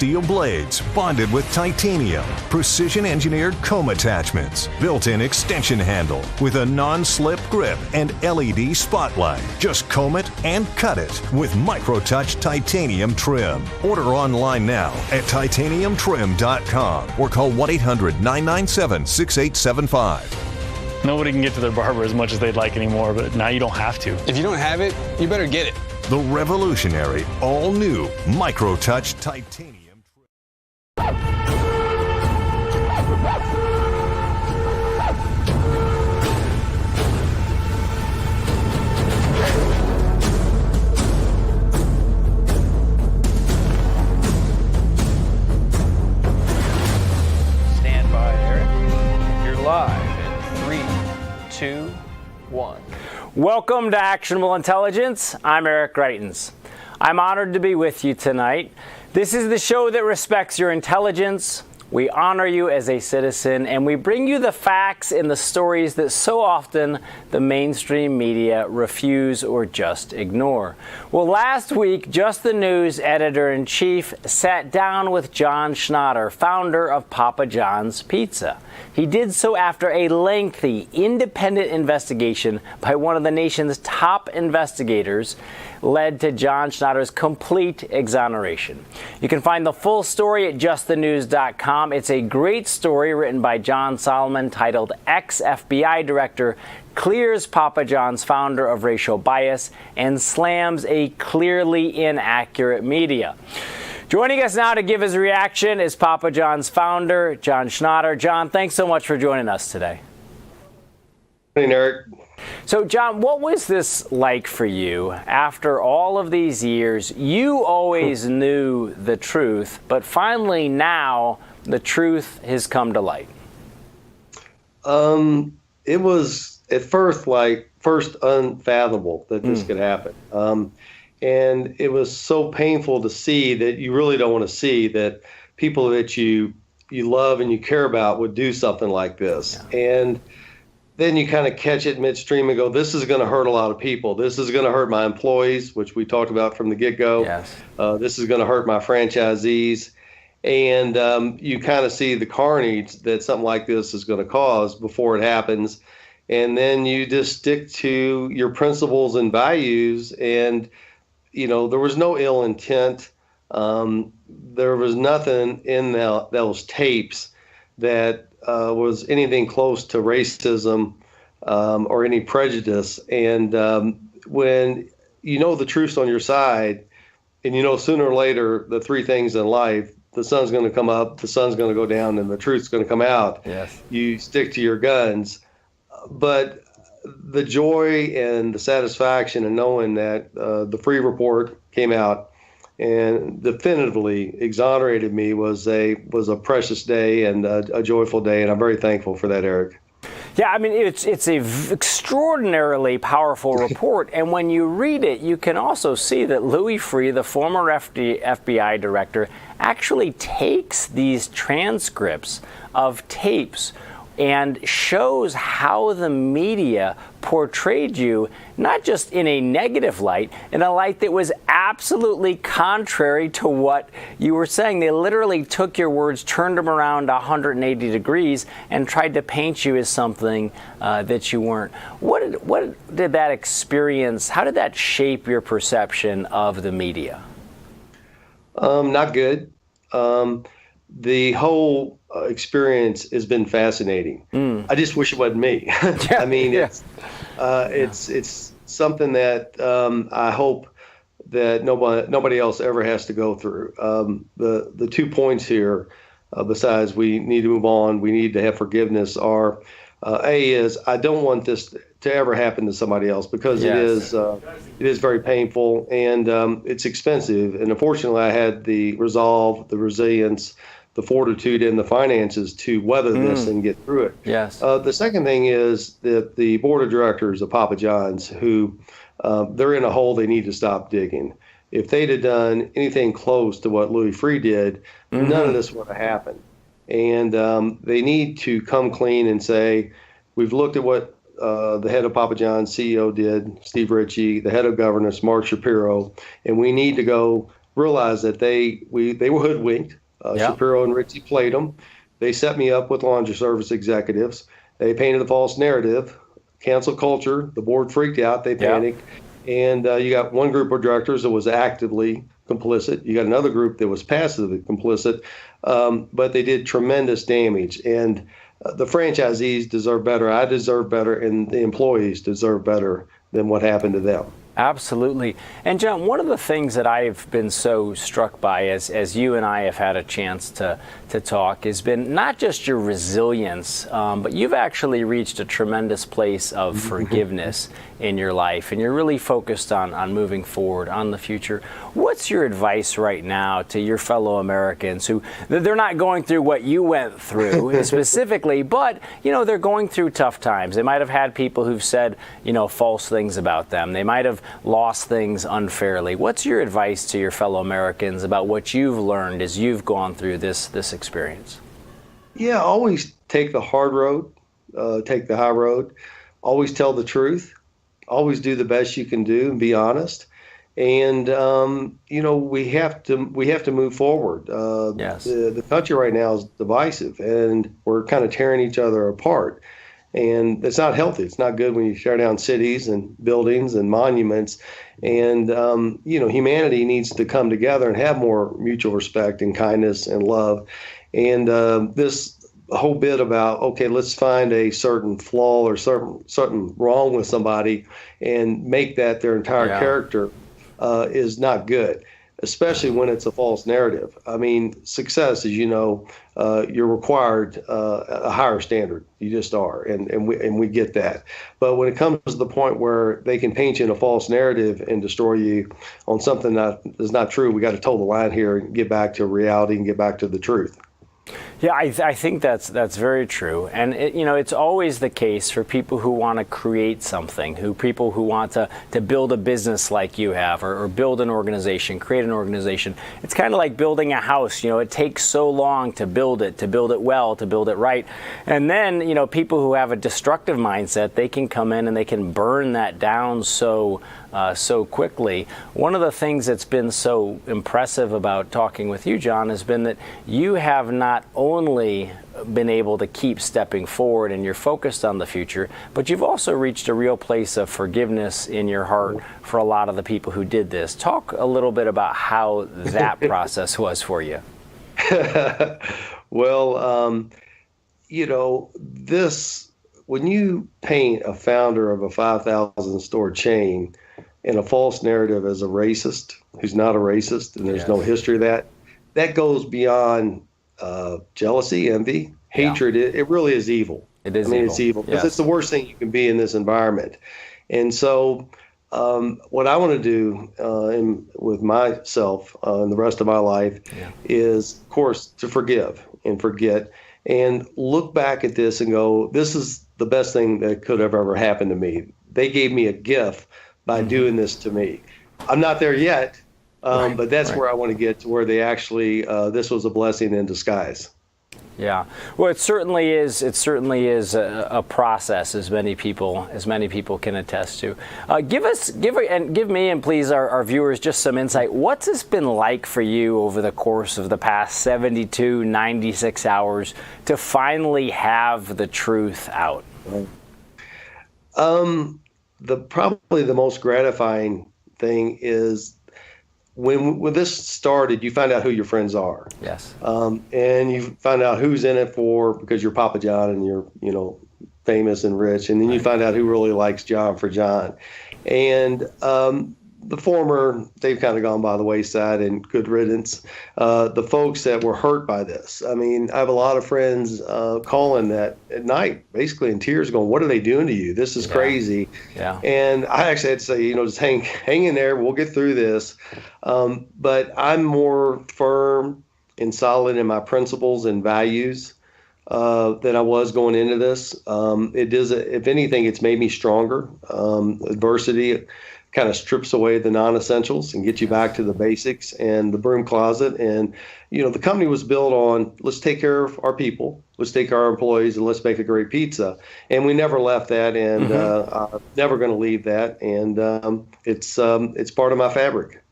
Steel blades bonded with titanium, precision-engineered comb attachments, built-in extension handle with a non-slip grip and LED spotlight. Just comb it and cut it with Microtouch titanium trim. Order online now at titaniumtrim.com or call 1-800-997-6875. Nobody can get to their barber as much as they'd like anymore, but now you don't have to. If you don't have it, you better get it. The revolutionary, all-new Microtouch titanium. Stand by, Eric. You're live in 3, 2, 1. Welcome to Actionable Intelligence. I'm Eric Greitens. I'm honored to be with you tonight. This is the show that respects your intelligence. We honor you as a citizen, and we bring you the facts and the stories that so often the mainstream media refuse or just ignore. Well, last week, Just the News editor-in-chief sat down with John Schnatter, founder of Papa John's Pizza. He did so after a lengthy, independent investigation by one of the nation's top investigators led to John Schnatter's complete exoneration. You can find the full story at justthenews.com. It's a great story written by John Solomon titled Ex-FBI Director Clears Papa John's Founder of Racial Bias and Slams a Clearly Inaccurate Media. Joining us now to give his reaction is Papa John's founder, John Schnatter. John, thanks so much for joining us today. Hey, Eric. So, John, what was this like for you after all of these years? You always knew the truth, but finally now the truth has come to light. It was at first unfathomable that this could happen. And it was so painful to see that you really don't want to see that people that you love and you care about would do something like this. Yeah. And then you kind of catch it midstream and go, this is going to hurt a lot of people. This is going to hurt my employees, which we talked about from the get-go. Yes. This is going to hurt my franchisees. And you kind of see the carnage that something like this is going to cause before it happens. And then you just stick to your principles and values. And, you know, there was no ill intent. There was nothing in those tapes that was anything close to racism or any prejudice. And when you know the truth's on your side, and you know sooner or later the three things in life, the sun's going to come up, the sun's going to go down, and the truth's going to come out. Yes. You stick to your guns. But the joy and the satisfaction in knowing that the free report came out and definitively exonerated me was a precious day and a joyful day, and I'm very thankful for that, Eric. Yeah, I mean, it's a extraordinarily powerful report, and when you read it, you can also see that Louis Freeh, the former FBI director, actually takes these transcripts of tapes and shows how the media portrayed you, not just in a negative light, in a light that was absolutely contrary to what you were saying. They literally took your words, turned them around 180 degrees, and tried to paint you as something that you weren't. What did that experience, how did that shape your perception of the media? Not good. The whole experience has been fascinating. I just wish it wasn't me. Yeah, I mean, yeah. It's something that I hope that nobody else ever has to go through. The 2 points here, besides we need to move on, we need to have forgiveness, are A is I don't want this to ever happen to somebody else because Yes. it is very painful and it's expensive. And unfortunately, I had the resolve, the resilience, the fortitude, and the finances to weather this and get through it. Yes. The second thing is that the board of directors of Papa John's, who they're in a hole they need to stop digging. If they'd have done anything close to what Louis Freeh did, none of this would have happened. And they need to come clean and say, we've looked at what the head of Papa John's CEO did, Steve Ritchie, the head of governance, Mark Shapiro, and we need to go realized that they were hoodwinked. Shapiro and Ritchie played them. They set me up with laundry service executives. They painted a false narrative, cancel culture. The board freaked out. They panicked. And you got one group of directors that was actively complicit. You got another group that was passively complicit, but they did tremendous damage. And the franchisees deserve better. I deserve better, and the employees deserve better than what happened to them. Absolutely. And John, one of the things that I've been so struck by as you and I have had a chance to talk has been not just your resilience, but you've actually reached a tremendous place of forgiveness in your life, and you're really focused on moving forward, on the future. What's your advice right now to your fellow Americans who, they're not going through what you went through specifically, but, they're going through tough times. They might have had people who've said, false things about them. They might have lost things unfairly. What's your advice to your fellow Americans about what you've learned as you've gone through this experience? Yeah, always take the hard road, take the high road, always tell the truth, always do the best you can do and be honest. And, we have to move forward. Yes. The country right now is divisive, and we're kind of tearing each other apart. And it's not healthy. It's not good when you tear down cities and buildings and monuments. And, humanity needs to come together and have more mutual respect and kindness and love. And this whole bit about, okay, let's find a certain flaw or something wrong with somebody and make that their entire character is not good, especially when it's a false narrative. I mean, success, as you know, you're required a higher standard. You just are, and we get that. But when it comes to the point where they can paint you in a false narrative and destroy you on something that is not true, we got to toe the line here and get back to reality and get back to the truth. Yeah, I think that's very true. And it's always the case for people who want to create something, people who want to build a business like you have, or build an organization, create an organization. It's kind of like building a house. It takes so long to build it well, to build it right. And then, people who have a destructive mindset, they can come in and they can burn that down so quickly. One of the things that's been so impressive about talking with you, John, has been that you have not only been able to keep stepping forward and you're focused on the future, but you've also reached a real place of forgiveness in your heart for a lot of the people who did this. Talk a little bit about how that process was for you. Well, when you paint a founder of a 5,000 store chain in a false narrative as a racist who's not a racist, and there's no history of that goes beyond jealousy, envy, hatred. It really is evil. It is. It's evil because it's the worst thing you can be in this environment. And so what I want to do with myself and the rest of my life is, of course, to forgive and forget and look back at this and go, this is the best thing that could have ever happened to me. They gave me a gift by doing this to me. I'm not there yet, but that's where I want to get, to where they actually, this was a blessing in disguise. Yeah, well, it certainly is. It certainly is a process, as many people can attest to. Give me and please our viewers just some insight. What's this been like for you over the course of the past 72, 96 hours to finally have the truth out? Probably the most gratifying thing is when this started, you find out who your friends are. Yes. And you find out who's in it for, because you're Papa John and you're, famous and rich. And then you find out who really likes John for John. And the former, they've kind of gone by the wayside, and good riddance. The folks that were hurt by this. I mean, I have a lot of friends calling that at night, basically in tears, going, what are they doing to you? This is crazy. Yeah. And I actually had to say, just hang in there. We'll get through this. But I'm more firm and solid in my principles and values than I was going into this. If anything, it's made me stronger. Adversity kind of strips away the non-essentials and gets you back to the basics and the broom closet. And, the company was built on, let's take care of our people, let's take care of our employees, and let's make a great pizza. And we never left that, and I'm never going to leave that. And it's part of my fabric.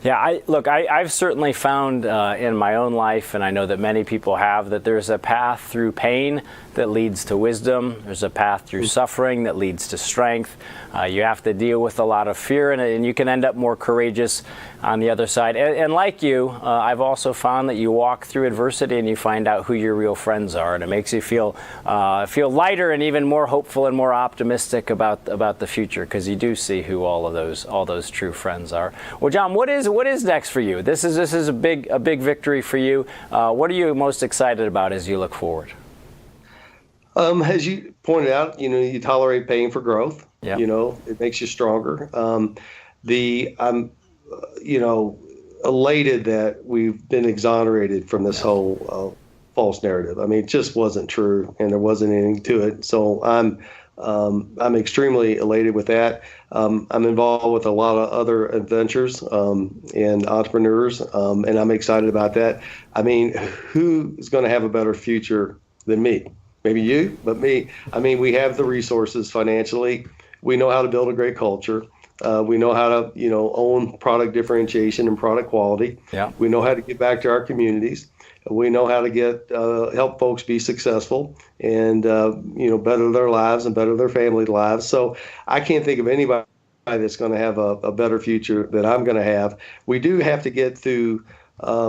Yeah, I've certainly found in my own life, and I know that many people have, that there's a path through pain that leads to wisdom. There's a path through suffering that leads to strength. You have to deal with a lot of fear, and you can end up more courageous on the other side. And like you, I've also found that you walk through adversity and you find out who your real friends are, and it makes you feel lighter and even more hopeful and more optimistic about the future, because you do see who all those true friends are. Well, John, what is next for you? This is a big victory for you. What are you most excited about as you look forward? As you pointed out, you tolerate pain for growth. Yep. It makes you stronger. I'm elated that we've been exonerated from this whole false narrative. I mean, it just wasn't true, and there wasn't anything to it. So I'm extremely elated with that. I'm involved with a lot of other adventures and entrepreneurs, and I'm excited about that. I mean, who is going to have a better future than me? Maybe you, but me. I mean, we have the resources financially. We know how to build a great culture. We know how to, own product differentiation and product quality. Yeah. We know how to get back to our communities. We know how to help folks be successful and, better their lives and better their family lives. So I can't think of anybody that's going to have a better future than I'm going to have. We do have to get through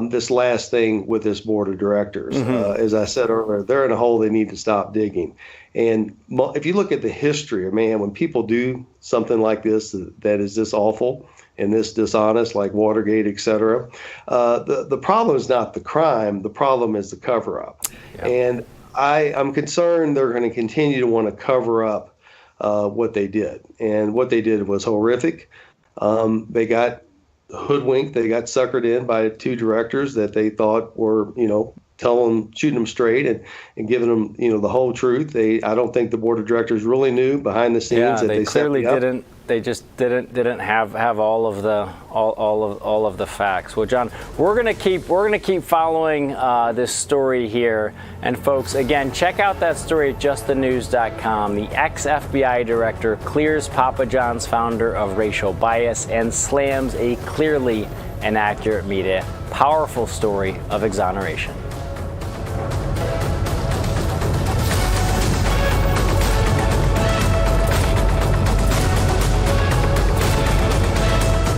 this last thing with this board of directors. As I said earlier, they're in a hole they need to stop digging. And if you look at the history, when people do something like this that is this awful and this dishonest, like Watergate, et cetera, the problem is not the crime. The problem is the cover-up. Yeah. And I'm concerned they're going to continue to want to cover up what they did. And what they did was horrific. They got hoodwinked. They got suckered in by two directors that they thought were, shooting them straight and giving them, the whole truth. I don't think the board of directors really knew behind the scenes that they clearly didn't. They just didn't have all of the facts. Well, John, we're gonna keep following this story here. And folks, again, check out that story at justthenews.com. The ex-FBI director clears Papa John's founder of racial bias and slams a clearly inaccurate media. Powerful story of exoneration.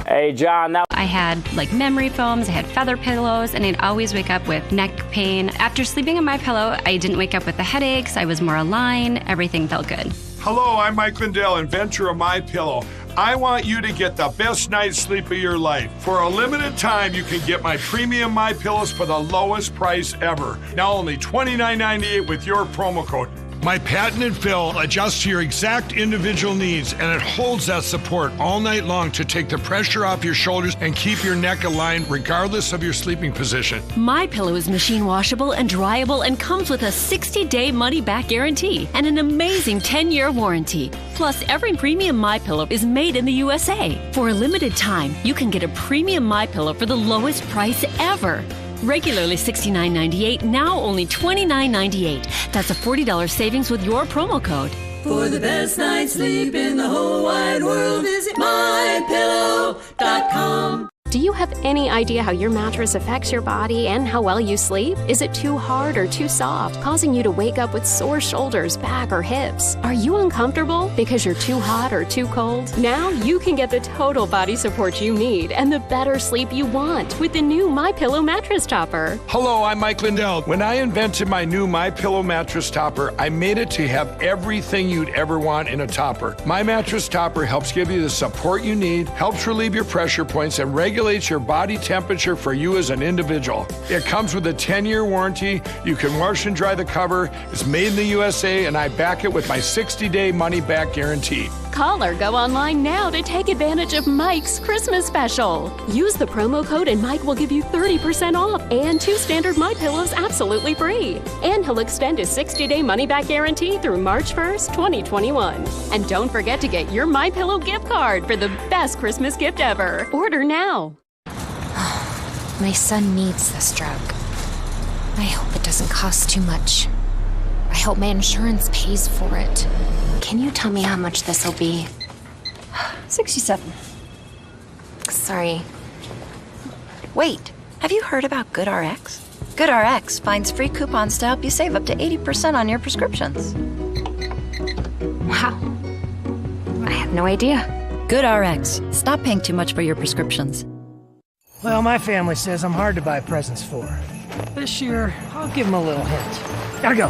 Hey, John, I had memory foams, I had feather pillows, and I'd always wake up with neck pain. After sleeping on my pillow, I didn't wake up with the headaches, I was more aligned, everything felt good. Hello, I'm Mike Lindell, inventor of MyPillow. I want you to get the best night's sleep of your life. For a limited time, you can get my premium MyPillows for the lowest price ever. Now only $29.98 with your promo code. My patented fill adjusts to your exact individual needs, and it holds that support all night long to take the pressure off your shoulders and keep your neck aligned regardless of your sleeping position. MyPillow is machine washable and dryable and comes with a 60-day money-back guarantee and an amazing 10-year warranty. Plus, every premium MyPillow is made in the USA. For a limited time, you can get a premium MyPillow for the lowest price ever. Regularly $69.98, now only $29.98. That's a $40 savings with your promo code. For the best night's sleep in the whole wide world, visit MyPillow.com. Do you have any idea how your mattress affects your body and how well you sleep? Is it too hard or too soft, causing you to wake up with sore shoulders, back, or hips? Are you uncomfortable because you're too hot or too cold? Now you can get the total body support you need and the better sleep you want with the new MyPillow mattress topper. Hello, I'm Mike Lindell. When I invented my new MyPillow mattress topper, I made it to have everything you'd ever want in a topper. My mattress topper helps give you the support you need, helps relieve your pressure points, and regulates your body temperature for you as an individual. It comes with a 10-year warranty. You can wash and dry the cover. It's made in the USA, and I back it with my 60-day money-back guarantee. Call or go online now to take advantage of Mike's Christmas special. Use the promo code and Mike will give you 30% off and 2 standard MyPillows absolutely free. And he'll extend his 60-day money-back guarantee through March 1st, 2021. And don't forget to get your MyPillow gift card for the best Christmas gift ever. Order now. My son needs this drug. I hope it doesn't cost too much. I hope my insurance pays for it. Can you tell me how much this will be? $67. Sorry. Wait, have you heard about GoodRx? GoodRx finds free coupons to help you save up to 80% on your prescriptions. Wow. I had no idea. GoodRx. Stop paying too much for your prescriptions. Well, my family says I'm hard to buy presents for. This year, I'll give them a little hint. Gotta go.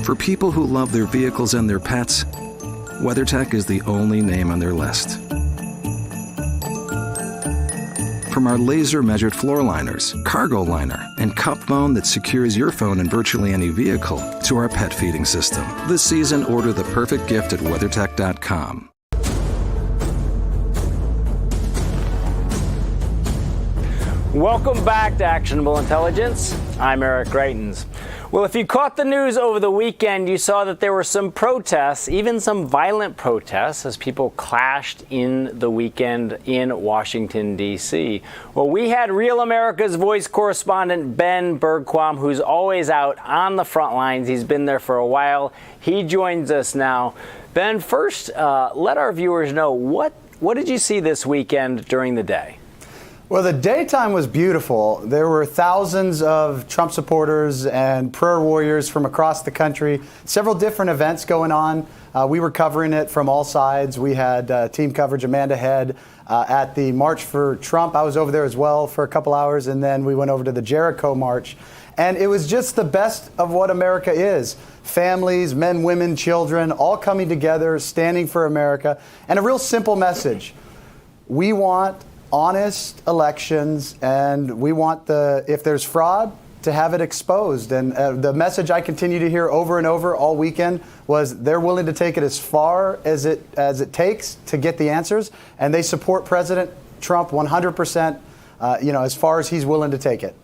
For people who love their vehicles and their pets, WeatherTech is the only name on their list. From our laser-measured floor liners, cargo liner, and cup phone that secures your phone in virtually any vehicle, to our pet feeding system. This season, order the perfect gift at WeatherTech.com. Welcome back to Actionable Intelligence. I'm Eric Greitens. Well, if you caught the news over the weekend, you saw that there were some protests, even some violent protests, as people clashed in the weekend in Washington, D.C. Well, we had Real America's Voice correspondent Ben Bergquam, who's always out on the front lines. He's been there for a while. He joins us now. Ben, first, let our viewers know, what did you see this weekend during the day? Well, the daytime was beautiful. There were thousands of Trump supporters and prayer warriors from across the country. Several different events going on. We were covering it from all sides. We had team coverage, Amanda Head, at the March for Trump. I was over there as well for a couple hours, and then we went over to the Jericho March. And it was just the best of what America is. Families, men, women, children, all coming together, standing for America. And a real simple message. We want honest elections, and we want if there's fraud, to have it exposed. And the message I continue to hear over and over all weekend was they're willing to take it as far as it takes to get the answers, and they support President Trump 100%, as far as he's willing to take it.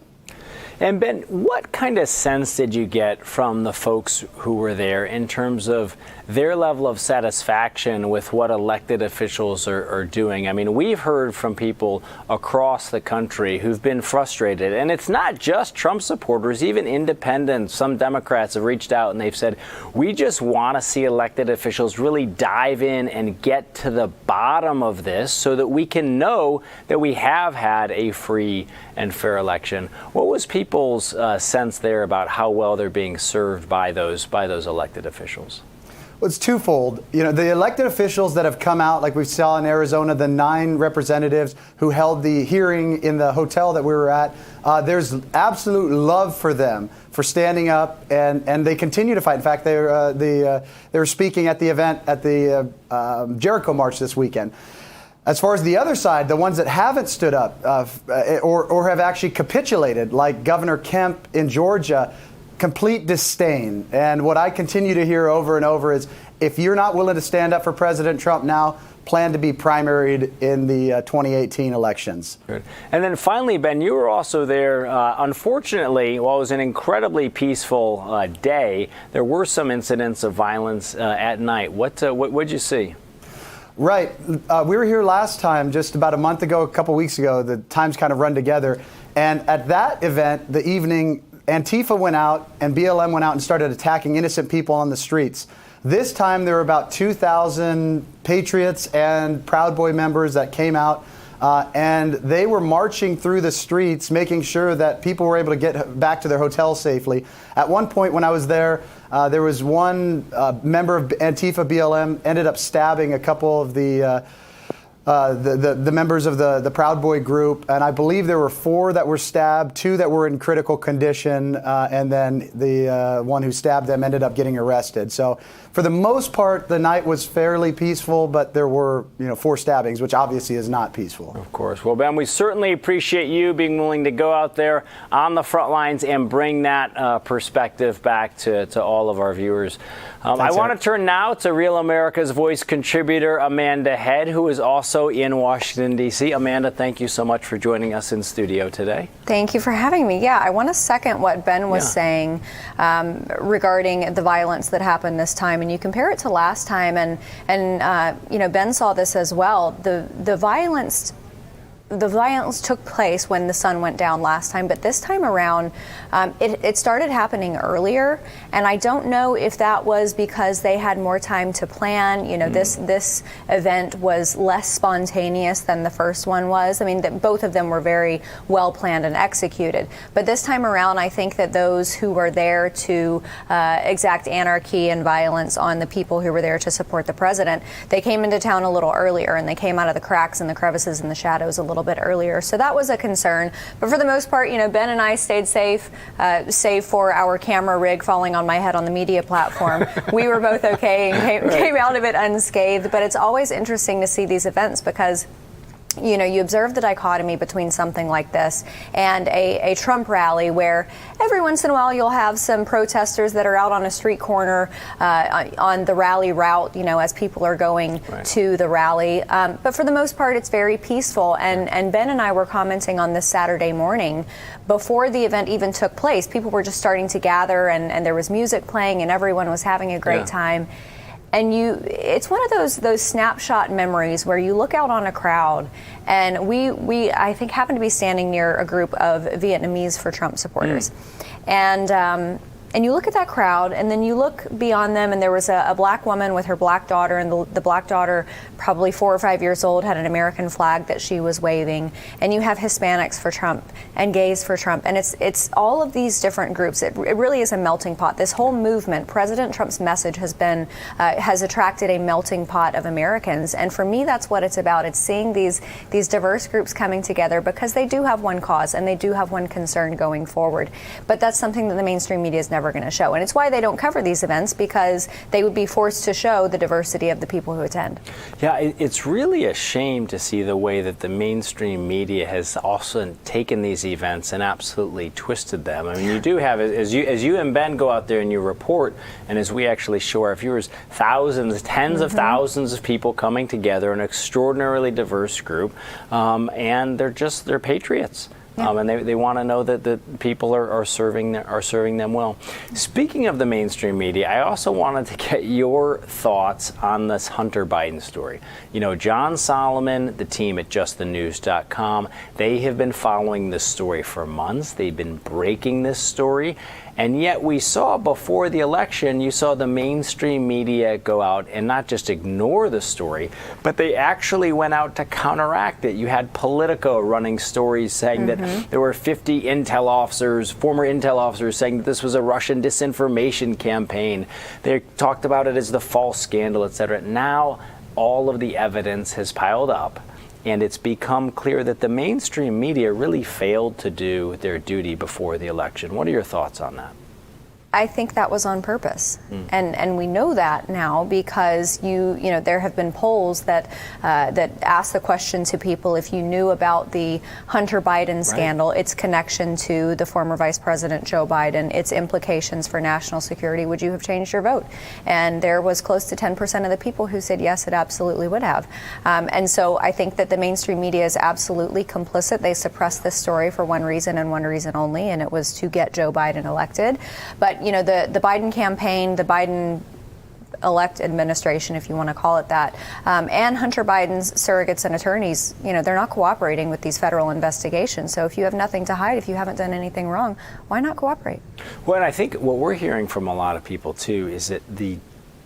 And Ben, what kind of sense did you get from the folks who were there in terms of their level of satisfaction with what elected officials are doing? I mean, we've heard from people across the country who've been frustrated, and it's not just Trump supporters, even independents. Some Democrats have reached out and they've said, we just want to see elected officials really dive in and get to the bottom of this so that we can know that we have had a free and fair election. What was people's sense there about how well they're being served by those elected officials? Well, it's twofold. The elected officials that have come out, like we saw in Arizona, the 9 representatives who held the hearing in the hotel that we were at, there's absolute love for them for standing up, and they continue to fight. In fact, they were speaking at the event at the Jericho March this weekend. As far as the other side, the ones that haven't stood up or have actually capitulated, like Governor Kemp in Georgia, complete disdain. And what I continue to hear over and over is, if you're not willing to stand up for President Trump now, plan to be primaried in the 2018 elections. Good. And then finally, Ben, you were also there. Unfortunately, while it was an incredibly peaceful day, there were some incidents of violence at night. What'd you see? Right. We were here last time, just about a month ago, a couple weeks ago. The times kind of run together. And at that event, the evening, Antifa went out and BLM went out and started attacking innocent people on the streets. This time, there were about 2,000 Patriots and Proud Boy members that came out, and they were marching through the streets, making sure that people were able to get back to their hotels safely. At one point when I was there, there was one member of Antifa BLM ended up stabbing a couple of the members of the Proud Boy group, and I believe there were 4 that were stabbed, 2 that were in critical condition, and then the one who stabbed them ended up getting arrested. So for the most part, the night was fairly peaceful, but there were 4 stabbings, which obviously is not peaceful. Of course. Well, Ben, we certainly appreciate you being willing to go out there on the front lines and bring that perspective back to all of our viewers. I want to turn now to Real America's Voice contributor Amanda Head, who is also in Washington, D.C. Amanda, thank you so much for joining us in studio today. Thank you for having me. Yeah, I want to second what Ben was saying regarding the violence that happened this time. And you compare it to last time, and Ben saw this as well. The violence the violence took place when the sun went down last time, but this time around, it started happening earlier, and I don't know if that was because they had more time to plan. You know, this event was less spontaneous than the first one was. I mean, both of them were very well planned and executed. But this time around, I think that those who were there to exact anarchy and violence on the people who were there to support the president, they came into town a little earlier, and they came out of the cracks and the crevices and the shadows a little bit earlier. So that was a concern. But for the most part, you know, Ben and I stayed safe, save for our camera rig falling on my head on the media platform. We were both okay and came out of it unscathed. But it's always interesting to see these events because, you know, you observe the dichotomy between something like this and a Trump rally where every once in a while you'll have some protesters that are out on a street corner on the rally route, you know, as people are going to the rally. But for the most part, it's very peaceful. And Ben and I were commenting on this Saturday morning before the event even took place. People were just starting to gather and there was music playing and everyone was having a great time. And it's one of those snapshot memories where you look out on a crowd, and we I think happened to be standing near a group of Vietnamese for Trump supporters, and you look at that crowd, and then you look beyond them, and there was a black woman with her black daughter, and the black daughter, probably 4 or 5 years old, had an American flag that she was waving. And you have Hispanics for Trump and gays for Trump, and it's all of these different groups. It really is a melting pot. This whole movement, President Trump's message has attracted a melting pot of Americans, and for me, that's what it's about. It's seeing these diverse groups coming together because they do have one cause and they do have one concern going forward. But that's something that the mainstream media is never going to show. And it's why they don't cover these events, because they would be forced to show the diversity of the people who attend. Yeah, it's really a shame to see the way that the mainstream media has also taken these events and absolutely twisted them. I mean, you do have, as you and Ben go out there and you report, and as we actually show our viewers, thousands, tens of thousands of people coming together, an extraordinarily diverse group, and they're patriots. And they want to know that the people are serving them well. Speaking of the mainstream media, I also wanted to get your thoughts on this Hunter Biden story. You know, John Solomon, the team at justthenews.com, they have been following this story for months. They've been breaking this story. And yet we saw before the election, you saw the mainstream media go out and not just ignore the story, but they actually went out to counteract it. You had Politico running stories saying that there were 50 intel officers, former intel officers, saying that this was a Russian disinformation campaign. They talked about it as the false scandal, etc. Now all of the evidence has piled up, and it's become clear that the mainstream media really failed to do their duty before the election. What are your thoughts on that? I think that was on purpose, and we know that now because you know there have been polls that ask the question to people: if you knew about the Hunter Biden scandal, its connection to the former Vice President Joe Biden, its implications for national security, would you have changed your vote? And there was close to 10% of the people who said yes, it absolutely would have. And so I think that the mainstream media is absolutely complicit. They suppressed this story for one reason and one reason only, and it was to get Joe Biden elected. But you know, the Biden campaign, the Biden elect administration, if you want to call it that, and Hunter Biden's surrogates and attorneys, you know, they're not cooperating with these federal investigations. So if you have nothing to hide, if you haven't done anything wrong, why not cooperate? Well, and I think what we're hearing from a lot of people, too, is that the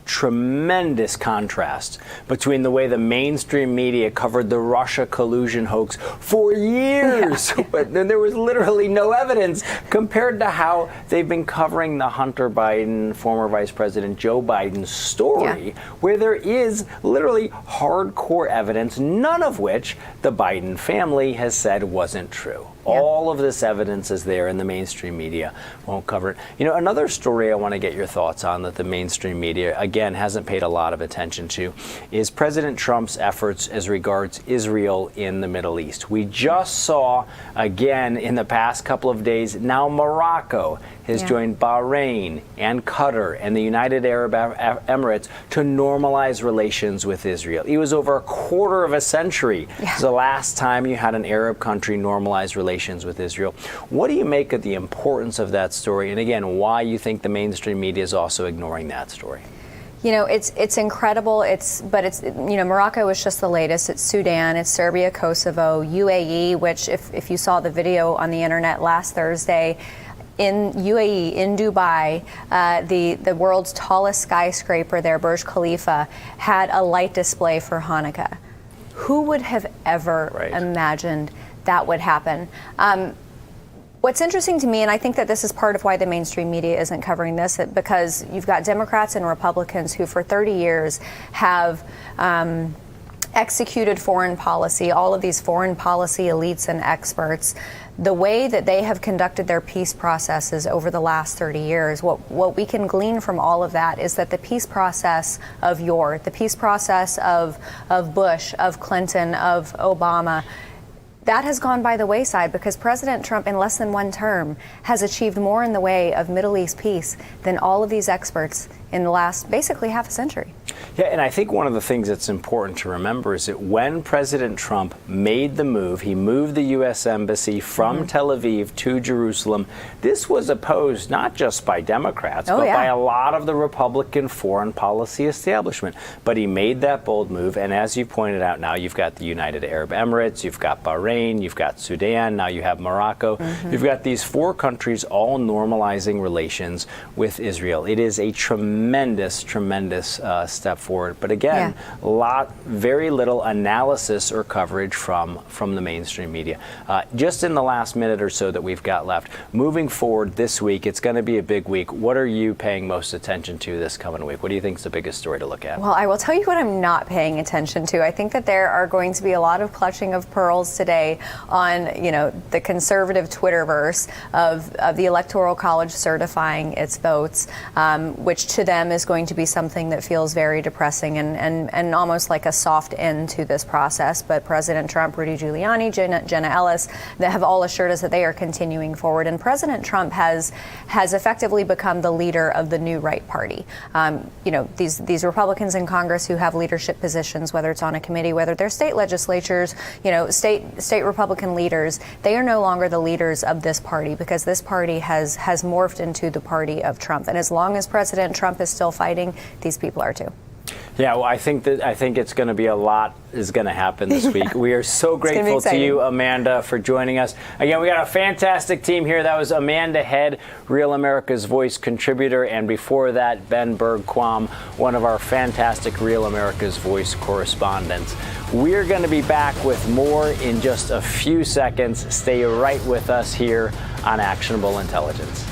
tremendous contrast between the way the mainstream media covered the Russia collusion hoax for years, but then there was literally no evidence, compared to how they've been covering the Hunter Biden, former Vice President Joe Biden story, where there is literally hardcore evidence, none of which the Biden family has said wasn't true. All of this evidence is there, and the mainstream media won't cover it. You know, another story I want to get your thoughts on that the mainstream media, again, hasn't paid a lot of attention to is President Trump's efforts as regards Israel in the Middle East. We just saw, again, in the past couple of days, now Morocco has joined Bahrain and Qatar and the United Arab Emirates to normalize relations with Israel. It was over a quarter of a century since the last time you had an Arab country normalize relations with Israel. What do you make of the importance of that story, and again, why you think the mainstream media is also ignoring that story? You know, it's incredible. But Morocco was just the latest. It's Sudan, it's Serbia, Kosovo, UAE, which if you saw the video on the internet last Thursday, in UAE, in Dubai, the world's tallest skyscraper there, Burj Khalifa, had a light display for Hanukkah. Who would have ever imagined that would happen? What's interesting to me, and I think that this is part of why the mainstream media isn't covering this, because you've got Democrats and Republicans who for 30 years have executed foreign policy, all of these foreign policy elites and experts. The way that they have conducted their peace processes over the last 30 years, what we can glean from all of that is that the peace process of the peace process of Bush, of Clinton, of Obama, that has gone by the wayside because President Trump, in less than one term, has achieved more in the way of Middle East peace than all of these experts in the last basically half a century. Yeah, and I think one of the things that's important to remember is that when President Trump made the move, he moved the U.S. Embassy from Tel Aviv to Jerusalem. This was opposed not just by Democrats, but by a lot of the Republican foreign policy establishment. But he made that bold move, and as you pointed out, now you've got the United Arab Emirates, you've got Bahrain, you've got Sudan, now you have Morocco. You've got these four countries all normalizing relations with Israel. It is a tremendous step forward. But again, very little analysis or coverage from the mainstream media. Just in the last minute or so that we've got left, moving forward this week, it's going to be a big week. What are you paying most attention to this coming week? What do you think is the biggest story to look at? Well, I will tell you what I'm not paying attention to. I think that there are going to be a lot of clutching of pearls today on, the conservative Twitterverse of the Electoral College certifying its votes, which to them is going to be something that feels very depressing and almost like a soft end to this process. But President Trump, Rudy Giuliani, Jenna Ellis, they have all assured us that they are continuing forward. And President Trump has effectively become the leader of the new right party. These Republicans in Congress who have leadership positions, whether it's on a committee, whether they're state legislatures, state Republican leaders, they are no longer the leaders of this party because this party has morphed into the party of Trump. And as long as President Trump is still fighting, these people are too. Yeah, well, I think it's going to be a lot is going to happen this week. We are so grateful to you, Amanda, for joining us. Again, we got a fantastic team here. That was Amanda Head, Real America's Voice contributor, and before that, Ben Bergquam, one of our fantastic Real America's Voice correspondents. We're going to be back with more in just a few seconds. Stay right with us here on Actionable Intelligence.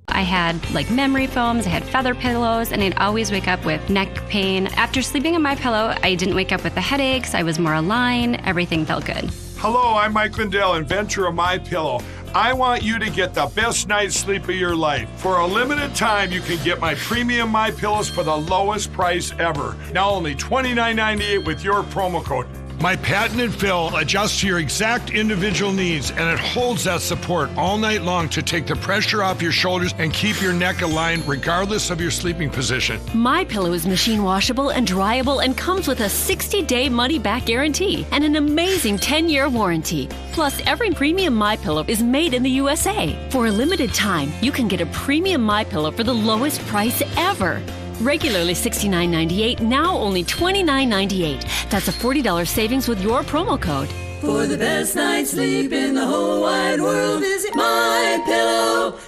I had memory foams, I had feather pillows, and I'd always wake up with neck pain. After sleeping on my pillow, I didn't wake up with the headaches, I was more aligned, everything felt good. Hello, I'm Mike Lindell, inventor of MyPillow. I want you to get the best night's sleep of your life. For a limited time, you can get my premium MyPillows for the lowest price ever. Now only $29.98 with your promo code. My patented fill adjusts to your exact individual needs, and it holds that support all night long to take the pressure off your shoulders and keep your neck aligned regardless of your sleeping position. MyPillow is machine washable and dryable and comes with a 60-day money-back guarantee and an amazing 10-year warranty. Plus, every premium MyPillow is made in the USA. For a limited time, you can get a premium MyPillow for the lowest price ever. Regularly $69.98, now only $29.98. That's a $40 savings with your promo code. For the best night's sleep in the whole wide world, visit MyPillow.com.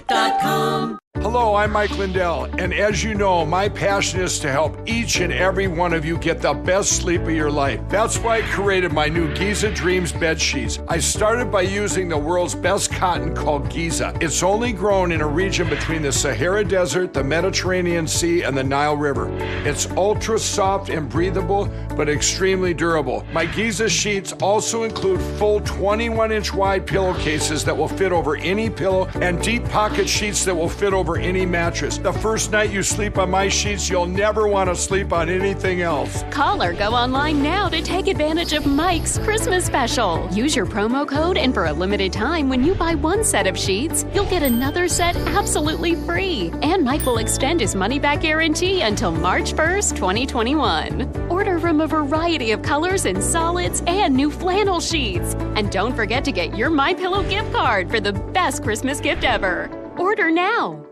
Hello, I'm Mike Lindell, and as you know, my passion is to help each and every one of you get the best sleep of your life. That's why I created my new Giza Dreams bed sheets. I started by using the world's best cotton called Giza. It's only grown in a region between the Sahara Desert, the Mediterranean Sea, and the Nile River. It's ultra soft and breathable, but extremely durable. My Giza sheets also include full 21-inch wide pillowcases that will fit over any pillow and deep pocket sheets that will fit over any mattress. The first night you sleep on my sheets, you'll never want to sleep on anything else. Call or go online now to take advantage of Mike's Christmas special. Use your promo code, and for a limited time, when you buy one set of sheets, you'll get another set absolutely free. And Mike will extend his money-back guarantee until March 1st, 2021. Order from a variety of colors and solids and new flannel sheets. And don't forget to get your MyPillow gift card for the best Christmas gift ever. Order now.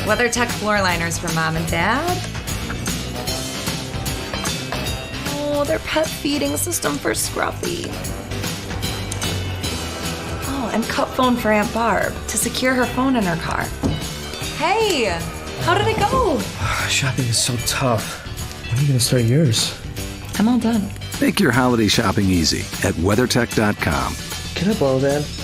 WeatherTech floor liners for Mom and Dad. Oh, their pet feeding system for Scruffy. Oh, and cup phone for Aunt Barb to secure her phone in her car. Hey, how did it go? Shopping is so tough. When are you going to start yours? I'm all done. Make your holiday shopping easy at WeatherTech.com. Can I borrow that?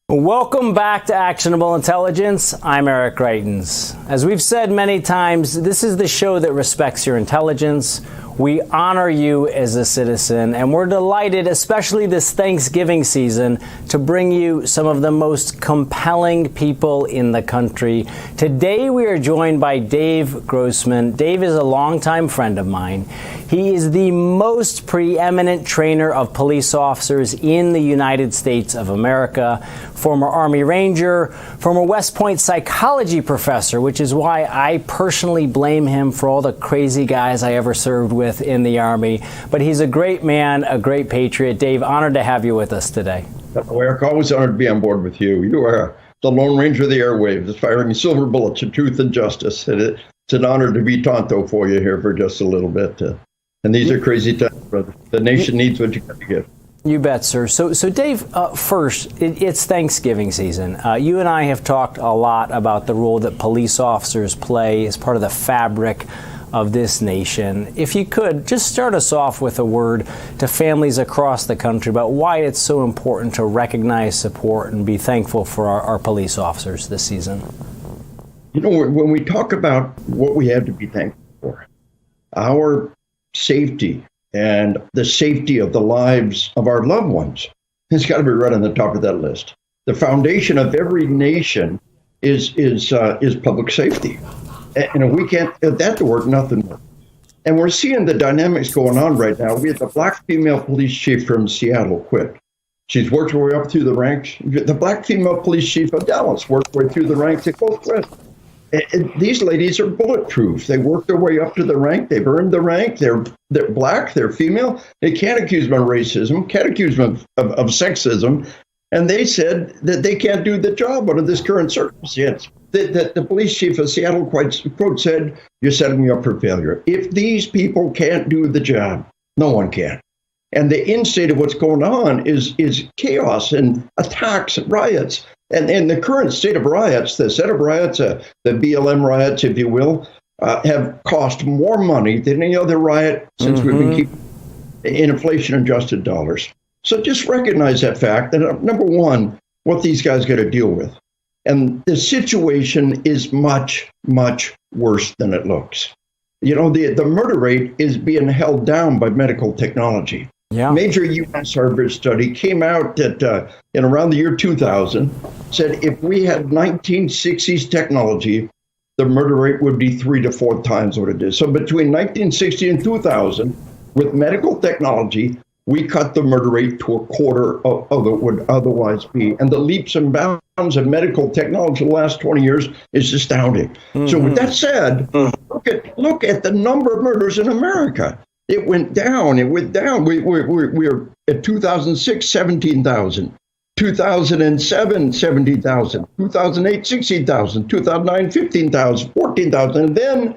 Welcome back to Actionable Intelligence. I'm Eric Greitens. As we've said many times, this is the show that respects your intelligence. We honor you as a citizen, and we're delighted, especially this Thanksgiving season, to bring you some of the most compelling people in the country. Today we are joined by Dave Grossman. Dave is a longtime friend of mine. He is the most preeminent trainer of police officers in the United States of America, former Army Ranger, former West Point psychology professor, which is why I personally blame him for all the crazy guys I ever served with in the Army. But he's a great man, a great patriot. Dave, honored to have you with us today. Eric, always honored to be on board with you. You are the Lone Ranger of the airwaves, firing silver bullets of truth and justice. It's an honor to be Tonto for you here for just a little bit. And these are crazy times, brother. The nation needs what you got to give. You bet, sir. So Dave, first, it's Thanksgiving season. You and I have talked a lot about the role that police officers play as part of the fabric of this nation. If you could, just start us off with a word to families across the country about why it's so important to recognize, support, and be thankful for our police officers this season. You know, when we talk about what we have to be thankful for, our safety and the safety of the lives of our loved ones, it's got to be right on the top of that list. The foundation of every nation is public safety. And if we can't get that to work, nothing works. And we're seeing the dynamics going on right now. We had the black female police chief from Seattle quit. She's worked her way up through the ranks. The black female police chief of Dallas worked her way through the ranks. They both quit. And these ladies are bulletproof. They work their way up to the rank. They've earned the rank. They're black. They're female. They can't accuse them of racism. Can't accuse them of sexism. And they said that they can't do the job under this current circumstance. That the police chief of Seattle quote said, "You're setting me up for failure. If these people can't do the job, no one can." And the end state of what's going on is chaos and attacks and riots. And the current state of riots, the set of riots, the BLM riots, if you will, have cost more money than any other riot since we've been keeping in inflation-adjusted dollars. So just recognize that fact. That number one, what these guys got to deal with. And the situation is much, much worse than it looks. You know, the murder rate is being held down by medical technology. Yeah. Major U.S. Harvard study came out that in around the year 2000 said if we had 1960s technology, the murder rate would be 3 to 4 times what it is. So between 1960 and 2000, with medical technology, we cut the murder rate to a quarter of it would otherwise be. And the leaps and bounds of medical technology in the last 20 years is astounding. So with that said, look at the number of murders in America. It went down. We're at 2006, 17,000. 2007, 17,000. 2008, 16,000. 2009, 15,000, 14,000. And then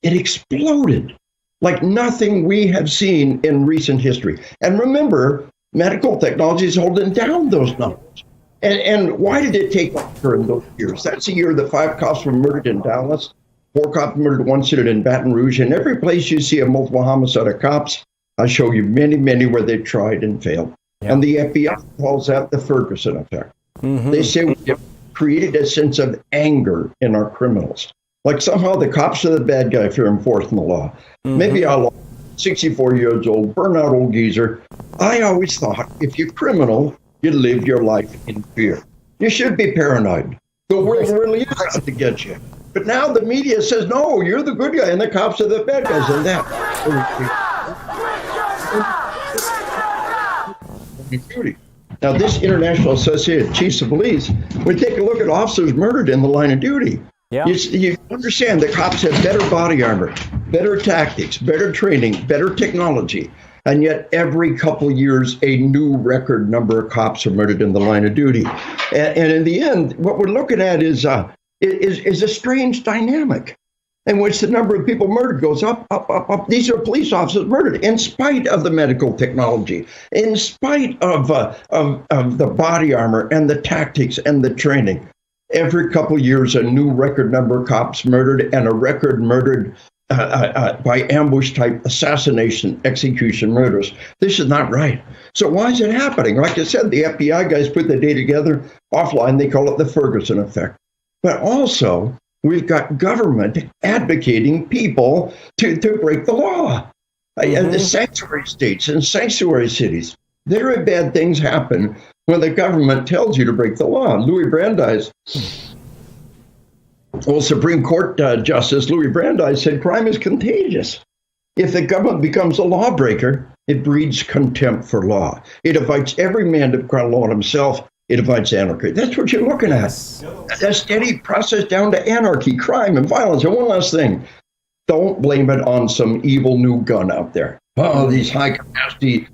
it exploded like nothing we have seen in recent history. And remember, medical technology is holding down those numbers. And why did it take longer in those years? That's the year that 5 cops were murdered in Dallas, 4 cops murdered, 1 citizen in Baton Rouge. And every place you see a multiple homicide of cops, I'll show you many where they tried and failed. Yeah. And the FBI calls that the Ferguson effect. They say we have created a sense of anger in our criminals. Like somehow the cops are the bad guy for enforcing the law. Maybe I'll 64 years old, burnout old geezer. I always thought if you're criminal, you live your life in fear. You should be paranoid. The world really is out to get you. But now the media says, no, you're the good guy and the cops are the bad guys. And that. Now, this International Association of Chiefs of Police would take a look at officers murdered in the line of duty. Yeah. You understand the cops have better body armor, better tactics, better training, better technology. And yet every couple of years, a new record number of cops are murdered in the line of duty. And in the end, what we're looking at is a strange dynamic in which the number of people murdered goes up, up, up, up. These are police officers murdered in spite of the medical technology, in spite of the body armor and the tactics and the training. Every couple of years, a new record number of cops murdered and a record murdered by ambush-type assassination, execution murders. This is not right. So why is it happening? Like I said, the FBI guys put the data together offline. They call it the Ferguson effect. But also, we've got government advocating people to break the law. And the sanctuary states and sanctuary cities, very bad things happen when the government tells you to break the law. Louis Brandeis, Supreme Court Justice Louis Brandeis said crime is contagious. If the government becomes a lawbreaker, it breeds contempt for law. It invites every man to cry law on himself. It invites anarchy. That's what you're looking at. A steady process down to anarchy, crime, and violence. And one last thing, don't blame it on some evil new gun out there. Oh, these high-capacity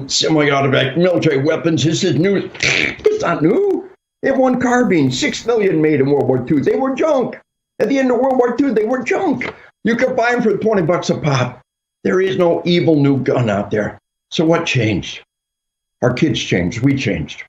semi-automatic military weapons. This is new. It's not new. They have one carbine, 6 million made in World War II. They were junk. At the end of World War II, they were junk. You could buy them for $20 a pop. There is no evil new gun out there. So what changed? Our kids changed. We changed.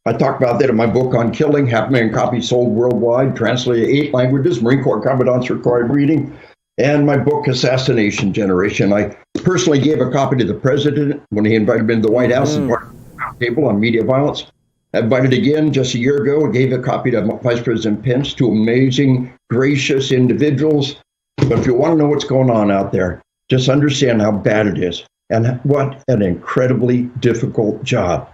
I talk about that in my book on killing, 500,000 copies sold worldwide, translated 8 languages, Marine Corps commandants required reading, and my book, Assassination Generation. I personally gave a copy to the president when he invited me to the White House and part of the roundtable on media violence. I invited again just a year ago and gave a copy to Vice President Pence, 2 amazing, gracious individuals. But if you want to know what's going on out there, just understand how bad it is and what an incredibly difficult job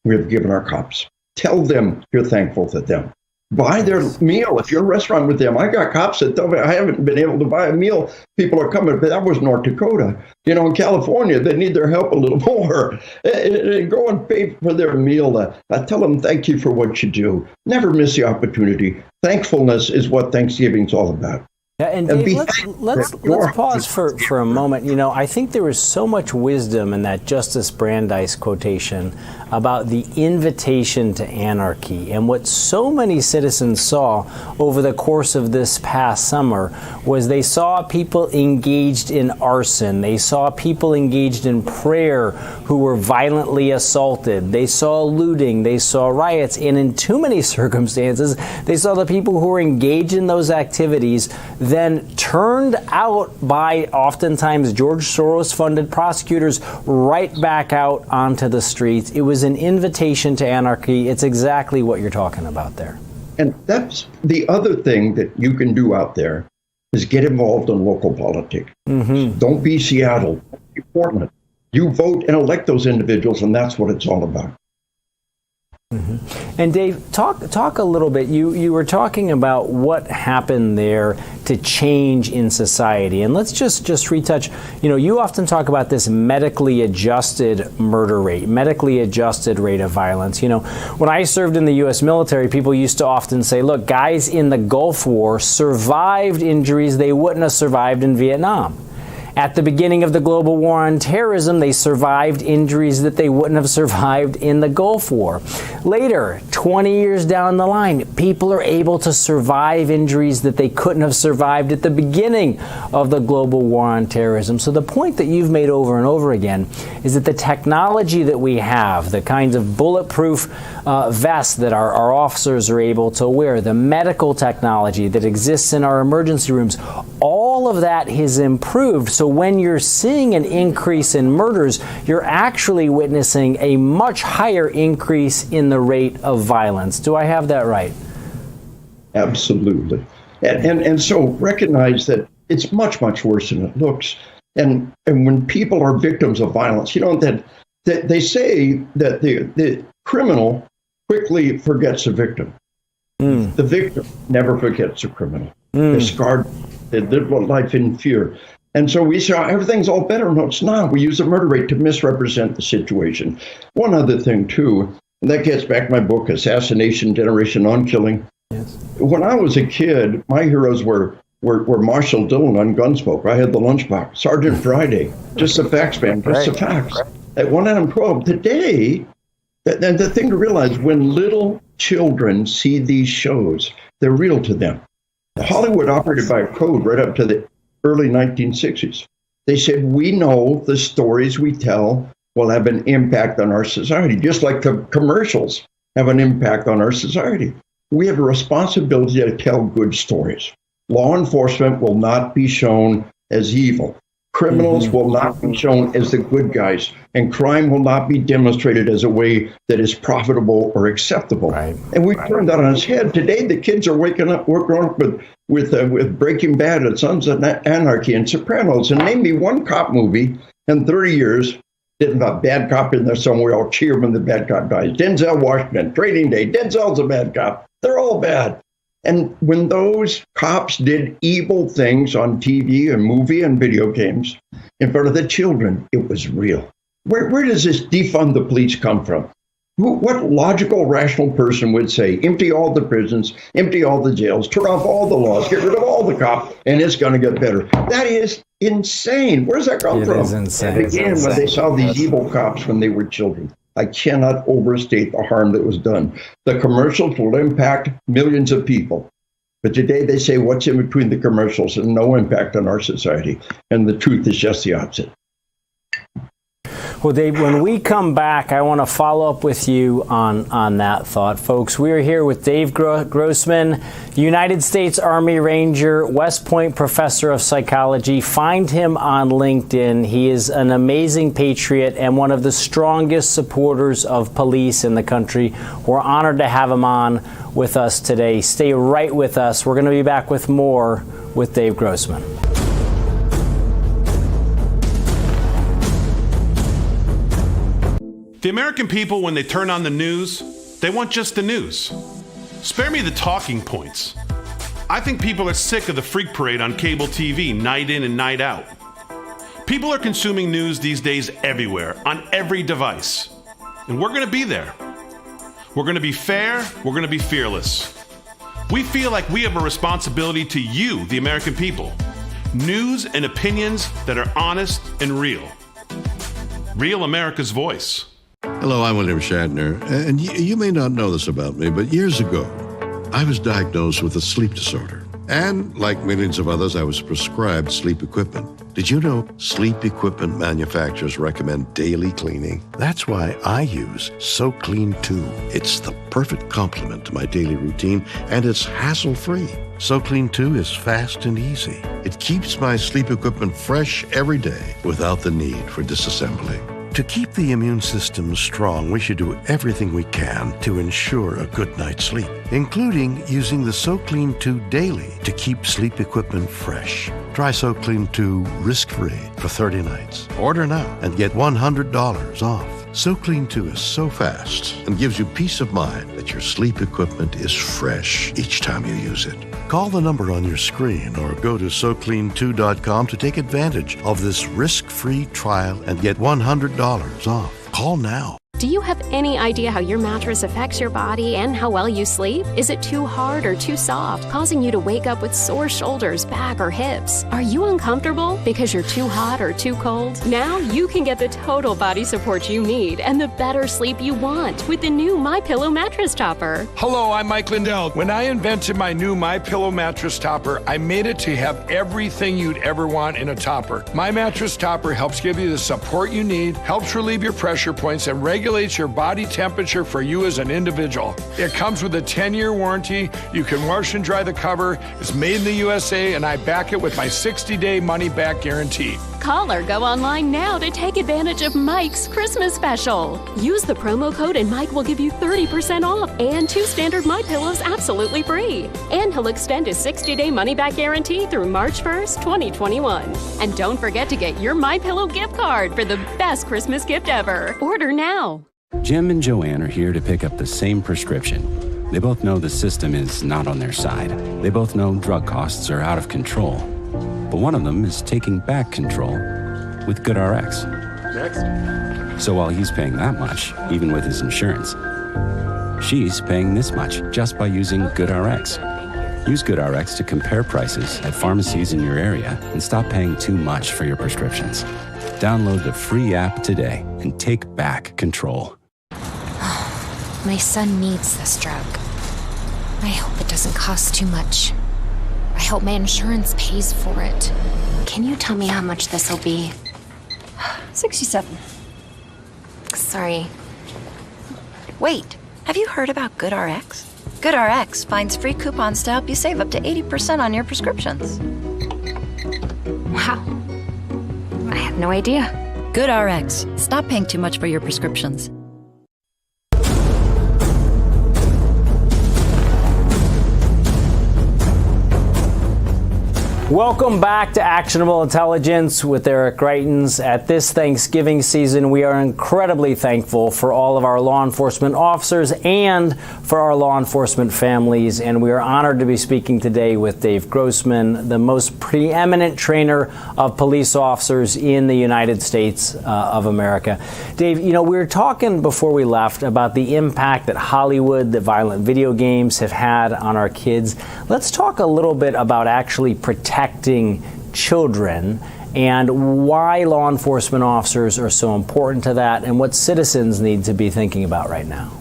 we have given our cops. Tell them you're thankful to them. Buy their meal. If you're in a restaurant with them, I got cops that tell me I haven't been able to buy a meal. People are coming, but that was North Dakota. You know, in California, they need their help a little more. Go and pay for their meal. Tell them thank you for what you do. Never miss the opportunity. Thankfulness is what Thanksgiving's all about. Yeah, and Dave, let's pause for a moment. You know, I think there was so much wisdom in that Justice Brandeis quotation about the invitation to anarchy. And what so many citizens saw over the course of this past summer was they saw people engaged in arson. They saw people engaged in prayer who were violently assaulted. They saw looting. They saw riots. And in too many circumstances, they saw the people who were engaged in those activities then turned out by oftentimes George Soros-funded prosecutors right back out onto the streets. It was an invitation to anarchy. It's exactly what you're talking about there. And that's the other thing that you can do out there is get involved in local politics. Don't be Seattle. Don't be Portland. You vote and elect those individuals, and that's what it's all about. And Dave, talk a little bit. You were talking about what happened there to change in society, and let's just retouch. You know, you often talk about this medically adjusted murder rate, medically adjusted rate of violence. You know, when I served in the U.S. military, people used to often say, "Look, guys in the Gulf War survived injuries they wouldn't have survived in Vietnam." At the beginning of the global war on terrorism, they survived injuries that they wouldn't have survived in the Gulf War. Later, 20 years down the line, people are able to survive injuries that they couldn't have survived at the beginning of the global war on terrorism. So the point that you've made over and over again is that the technology that we have, the kinds of bulletproof vests that our officers are able to wear, the medical technology that exists in our emergency rooms, all of that has improved. So when you're seeing an increase in murders, you're actually witnessing a much higher increase in the rate of violence. Do I have that right? Absolutely. And so recognize that it's much, much worse than it looks. And when people are victims of violence, that they say that the criminal quickly forgets the victim. The victim never forgets the criminal. They're scarred. They live life in fear. And so we say, everything's all better. No, it's not. We use the murder rate to misrepresent the situation. One other thing, too, and that gets back to my book, Assassination, Generation on Killing. Yes. When I was a kid, my heroes were Marshall Dillon on Gunsmoke. I had the lunchbox. Sergeant Friday, just the facts, man, just the facts. At 1 Adam 12. Today, and the thing to realize, when little children see these shows, they're real to them. Hollywood operated by a code right up to the early 1960s. They said, we know the stories we tell will have an impact on our society, just like the commercials have an impact on our society. We have a responsibility to tell good stories. Law enforcement will not be shown as evil. Criminals will not be shown as the good guys, and crime will not be demonstrated as a way that is profitable or acceptable. And we turned that on its head. Today, the kids are waking up, we're growing up with Breaking Bad and Sons of Anarchy and Sopranos. And name me one cop movie in 30 years didn't have a bad cop in there somewhere. I'll cheer when the bad cop dies. Denzel Washington, Training Day. Denzel's a bad cop. They're all bad. And when those cops did evil things on TV and movie and video games in front of the children, it was real. Where does this defund the police come from? What logical, rational person would say, empty all the prisons, empty all the jails, turn off all the laws, get rid of all the cops, and it's going to get better? That is insane. Where does that come from? It is insane. It began when they saw these evil cops when they were children. I cannot overstate the harm that was done. The commercials will impact millions of people. But today they say what's in between the commercials and no impact on our society. And the truth is just the opposite. Well, Dave, when we come back, I want to follow up with you on that thought. Folks, we are here with Dave Grossman, United States Army Ranger, West Point professor of psychology. Find him on LinkedIn. He is an amazing patriot and one of the strongest supporters of police in the country. We're honored to have him on with us today. Stay right with us. We're going to be back with more with Dave Grossman. The American people, when they turn on the news, they want just the news. Spare me the talking points. I think people are sick of the freak parade on cable TV, night in and night out. People are consuming news these days everywhere, on every device. And we're going to be there. We're going to be fair, we're going to be fearless. We feel like we have a responsibility to you, the American people. News and opinions that are honest and real. Real America's voice. Hello, I'm William Shatner, and you may not know this about me, but years ago, I was diagnosed with a sleep disorder. And like millions of others, I was prescribed sleep equipment. Did you know sleep equipment manufacturers recommend daily cleaning? That's why I use SoClean 2. It's the perfect complement to my daily routine, and it's hassle-free. SoClean 2 is fast and easy. It keeps my sleep equipment fresh every day without the need for disassembly. To keep the immune system strong, we should do everything we can to ensure a good night's sleep, including using the SoClean 2 daily to keep sleep equipment fresh. Try SoClean 2 risk-free for 30 nights. Order now and get $100 off. SoClean 2 is so fast and gives you peace of mind that your sleep equipment is fresh each time you use it. Call the number on your screen or go to SoClean2.com to take advantage of this risk-free trial and get $100 off. Call now. Do you have any idea how your mattress affects your body and how well you sleep? Is it too hard or too soft, causing you to wake up with sore shoulders, back, or hips? Are you uncomfortable because you're too hot or too cold? Now you can get the total body support you need and the better sleep you want with the new MyPillow mattress topper. Hello, I'm Mike Lindell. When I invented my new MyPillow mattress topper, I made it to have everything you'd ever want in a topper. My mattress topper helps give you the support you need, helps relieve your pressure points, and regulates your body temperature for you as an individual. It comes with a 10-year warranty. You can wash and dry the cover. It's made in the USA, and I back it with my 60-day money-back guarantee. Call or go online now to take advantage of Mike's Christmas special. Use the promo code and Mike will give you 30% off and 2 standard MyPillows absolutely free. And he'll extend his 60-day money-back guarantee through March 1st, 2021. And don't forget to get your MyPillow gift card for the best Christmas gift ever. Order now. Jim and Joanne are here to pick up the same prescription. They both know the system is not on their side. They both know drug costs are out of control. But one of them is taking back control with GoodRx. Next. So while he's paying that much, even with his insurance, she's paying this much just by using GoodRx. Use GoodRx to compare prices at pharmacies in your area and stop paying too much for your prescriptions. Download the free app today and take back control. My son needs this drug. I hope it doesn't cost too much. I hope my insurance pays for it. Can you tell me how much this will be? $67. Sorry. Wait, have you heard about GoodRx? GoodRx finds free coupons to help you save up to 80% on your prescriptions. Wow. I had no idea. GoodRx. Stop paying too much for your prescriptions. Welcome back to Actionable Intelligence with Eric Greitens. At this Thanksgiving season, we are incredibly thankful for all of our law enforcement officers and for our law enforcement families. And we are honored to be speaking today with Dave Grossman, the most preeminent trainer of police officers in the United States of America. Dave, you know, we were talking before we left about the impact that Hollywood, the violent video games have had on our kids. Let's talk a little bit about actually protecting children and why law enforcement officers are so important to that and what citizens need to be thinking about right now.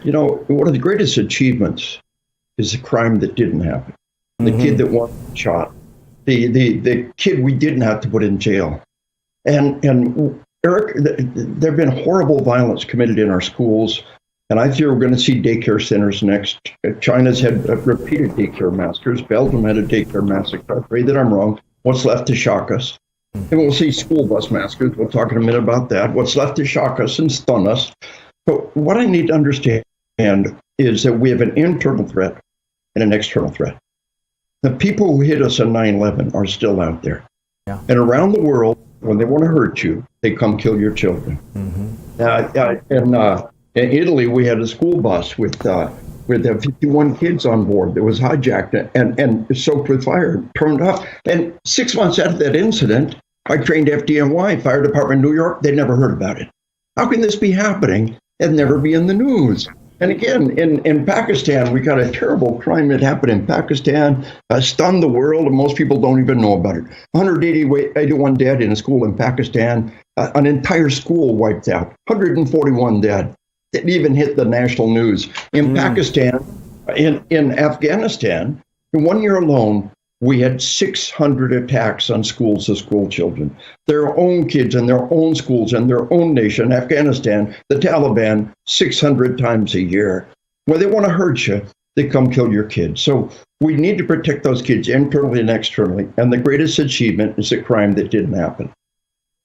You know, one of the greatest achievements is a crime that didn't happen. The kid that wasn't shot, the kid we didn't have to put in jail. And Eric, there have been horrible violence committed in our schools. And I fear we're going to see daycare centers next. China's had repeated daycare massacres. Belgium had a daycare massacre. I pray that I'm wrong. What's left to shock us? And we'll see school bus massacres. We'll talk in a minute about that. What's left to shock us and stun us. But what I need to understand is that we have an internal threat and an external threat. The people who hit us on 9/11 are still out there. Yeah. And around the world, when they want to hurt you, they come kill your children. In Italy, we had a school bus with 51 kids on board that was hijacked and soaked with fire, turned off. And 6 months after that incident, I trained FDNY, Fire Department of New York. They never heard about it. How can this be happening and never be in the news? And again, in Pakistan, we got a terrible crime that happened in Pakistan, stunned the world, and most people don't even know about it. 181 dead in a school in Pakistan, an entire school wiped out, 141 dead. It even hit the national news. In Pakistan, in Afghanistan, in 1 year alone, we had 600 attacks on schools of school children. Their own kids in their own schools and their own nation, Afghanistan, the Taliban, 600 times a year. When they want to hurt you, they come kill your kids. So we need to protect those kids internally and externally. And the greatest achievement is a crime that didn't happen.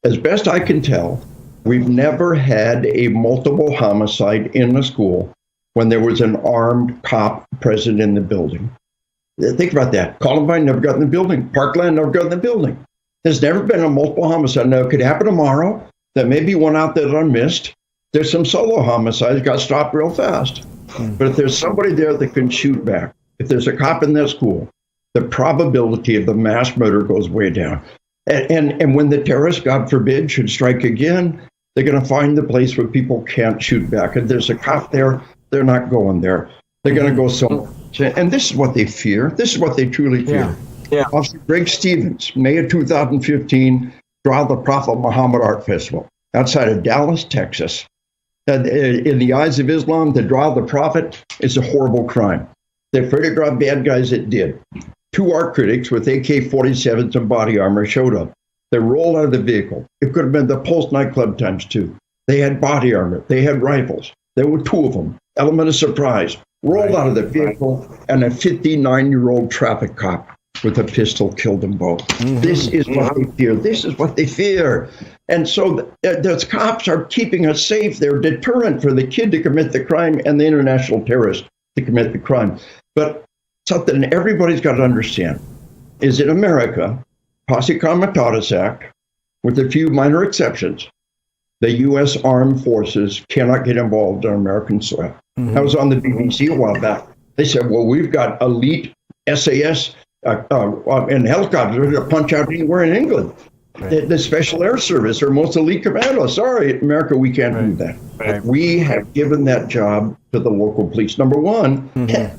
As best I can tell, we've never had a multiple homicide in a school when there was an armed cop present in the building. Think about that. Columbine never got in the building. Parkland never got in the building. There's never been a multiple homicide. Now, it could happen tomorrow. There may be one out there that I missed. There's some solo homicides got stopped real fast. But if there's somebody there that can shoot back, if there's a cop in that school, the probability of the mass murder goes way down. And when the terrorists, God forbid, should strike again, they're going to find the place where people can't shoot back. If there's a cop there, they're not going there. They're going to go somewhere. And this is what they fear. This is what they truly fear. Officer Greg Stevens, May of 2015, trialed the Prophet Muhammad Art Festival outside of Dallas, Texas. And in the eyes of Islam, to draw the Prophet is a horrible crime. They're afraid to draw bad guys that did. 2 art critics with AK-47s and body armor showed up. They rolled out of the vehicle. It could have been the Pulse nightclub times 2. They had body armor. They had rifles. There were 2 of them. Element of surprise. Rolled out of the vehicle, and a 59-year-old traffic cop with a pistol killed them both. This is what they fear. This is what they fear. And so those cops are keeping us safe. They're deterrent for the kid to commit the crime and the international terrorist to commit the crime. But something everybody's got to understand is in America, Posse Comitatus Act, with a few minor exceptions, the U.S. Armed Forces cannot get involved on American soil. I was on the BBC a while back. They said, well, we've got elite SAS and helicopters to punch out anywhere in England. The Special Air Service are most elite commandos. Sorry, America, we can't do that. We have given that job to the local police. Number one,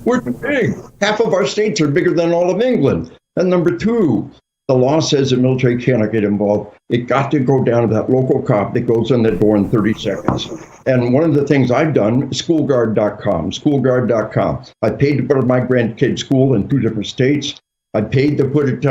we're too big. Half of our states are bigger than all of England. And number two, the law says the military cannot get involved. It got to go down to that local cop that goes in the door in 30 seconds. And one of the things I've done, schoolguard.com. I paid to put my grandkids' school in 2 different states. I paid to put it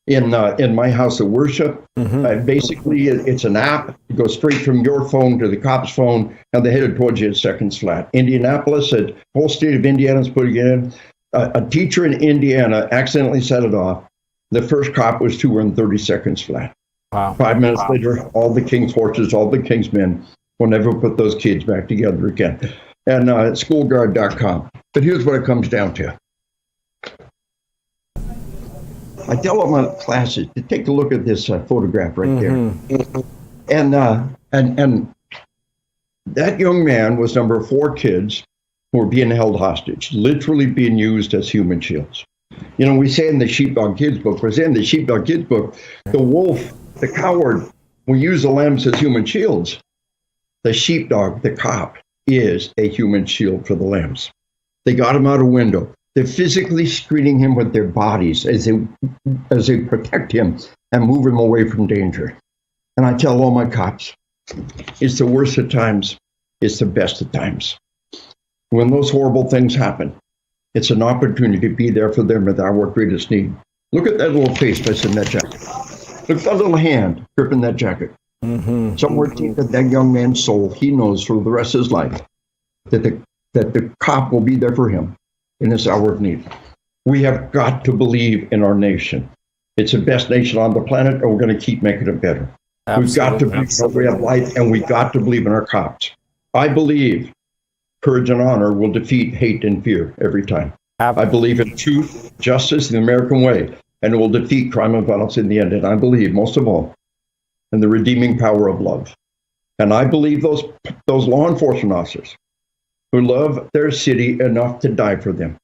in my house of worship. Basically, it's an app. It goes straight from your phone to the cop's phone, and they hit it towards you in seconds flat. Indianapolis, the whole state of Indiana is putting it in. A teacher in Indiana accidentally set it off. The first cop was to her in 30 seconds flat. Wow. 5 minutes later, all the king's horses, all the king's men will never put those kids back together again. And schoolguard.com. But here's what it comes down to. I tell all my classes to take a look at this photograph right there. And that young man was number 4 kids who were being held hostage, literally being used as human shields. You know, we say in the Sheepdog Kids book, the wolf, the coward, will use the lambs as human shields. The sheepdog, the cop, is a human shield for the lambs. They got him out a window. They're physically screening him with their bodies as they protect him and move him away from danger. And I tell all my cops, it's the worst of times, it's the best of times. When those horrible things happen, it's an opportunity to be there for them at our greatest need. Look at that little face that's in that jacket. Look at that little hand gripping that jacket. Somewhere deep in that young man's soul, he knows for the rest of his life that the cop will be there for him in this hour of need. We have got to believe in our nation. It's the best nation on the planet, and we're going to keep making it better. We've got to believe in our way of life, and we've got to believe in our cops. I believe courage and honor will defeat hate and fear every time. I believe in truth, justice, the American way, and it will defeat crime and violence in the end. And I believe, most of all, in the redeeming power of love. And I believe those law enforcement officers who love their city enough to die for them.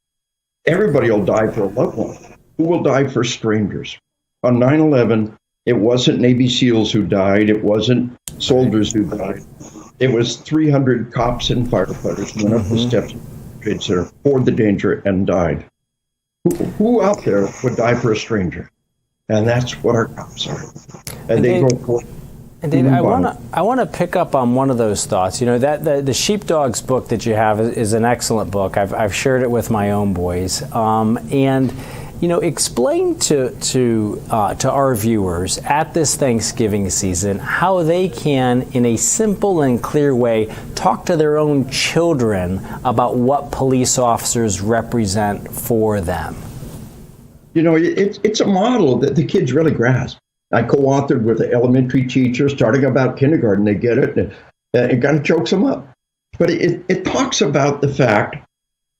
Everybody will die for a loved one. Who will die for strangers? On 9/11, it wasn't Navy SEALs who died. It wasn't soldiers who died. It was 300 cops and firefighters who went up the steps of the Trade Center, poured the danger, and died. Who out there would die for a stranger? And that's what our cops are. And they go for. And David, I want to pick up on one of those thoughts. You know, that the Sheepdogs book that you have is an excellent book. I've shared it with my own boys, and you know, explain to our viewers at this Thanksgiving season how they can, in a simple and clear way, talk to their own children about what police officers represent for them. You know, it's a model that the kids really grasp. I co-authored with an elementary teacher starting about kindergarten. They get it, and it kind of chokes them up. But it talks about the fact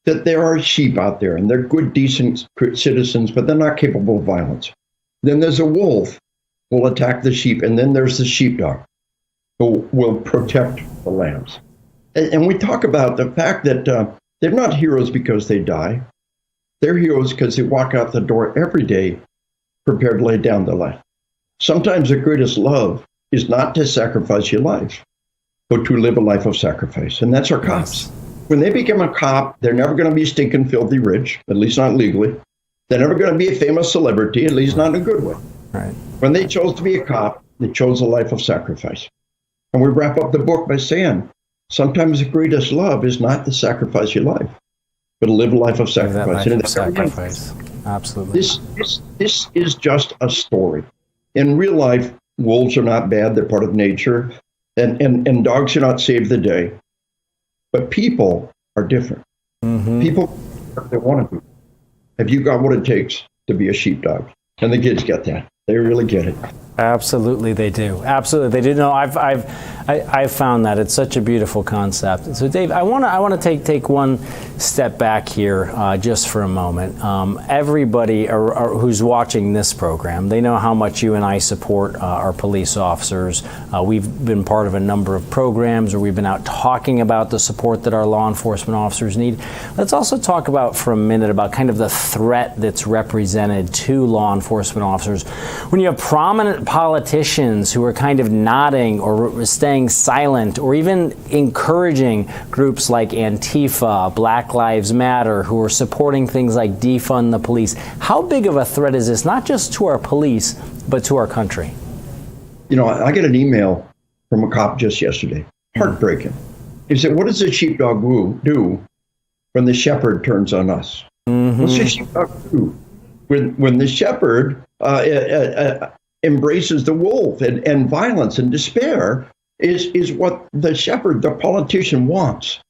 that there are sheep out there, and they're good, decent citizens, but they're not capable of violence. Then there's a wolf who will attack the sheep, and then there's the sheepdog who will protect the lambs. And we talk about the fact that they're not heroes because they die. They're heroes because they walk out the door every day prepared to lay down their life. Sometimes the greatest love is not to sacrifice your life, but to live a life of sacrifice. And that's our cops. When they become a cop, they're never going to be stinking filthy rich, at least not legally. They're never going to be a famous celebrity, at least not in a good way. Right. When they chose to be a cop, they chose a life of sacrifice. And we wrap up the book by saying, sometimes the greatest love is not to sacrifice your life, but to live a life of sacrifice. Absolutely. This is just a story. In real life, wolves are not bad. They're part of nature. And dogs are not save the day. But people are different. People, they want to be. Have you got what it takes to be a sheepdog. And the kids get that. They really get it. Absolutely, they do. Absolutely, they do. No, I've found that it's such a beautiful concept. So, Dave, I want to take one step back here just for a moment. Everybody who's watching this program, they know how much you and I support our police officers. We've been part of a number of programs, or we've been out talking about the support that our law enforcement officers need. Let's also talk about for a minute about kind of the threat that's represented to law enforcement officers when you have prominent politicians who are kind of nodding or staying silent or even encouraging groups like Antifa, Black Lives Matter, who are supporting things like defund the police. How big of a threat is this, not just to our police, but to our country? You know, I get an email from a cop just yesterday. Heartbreaking. He said, what does a sheepdog do when the shepherd turns on us? What's a sheepdog do? When the shepherd embraces the wolf and violence and despair is what the shepherd, the politician, wants.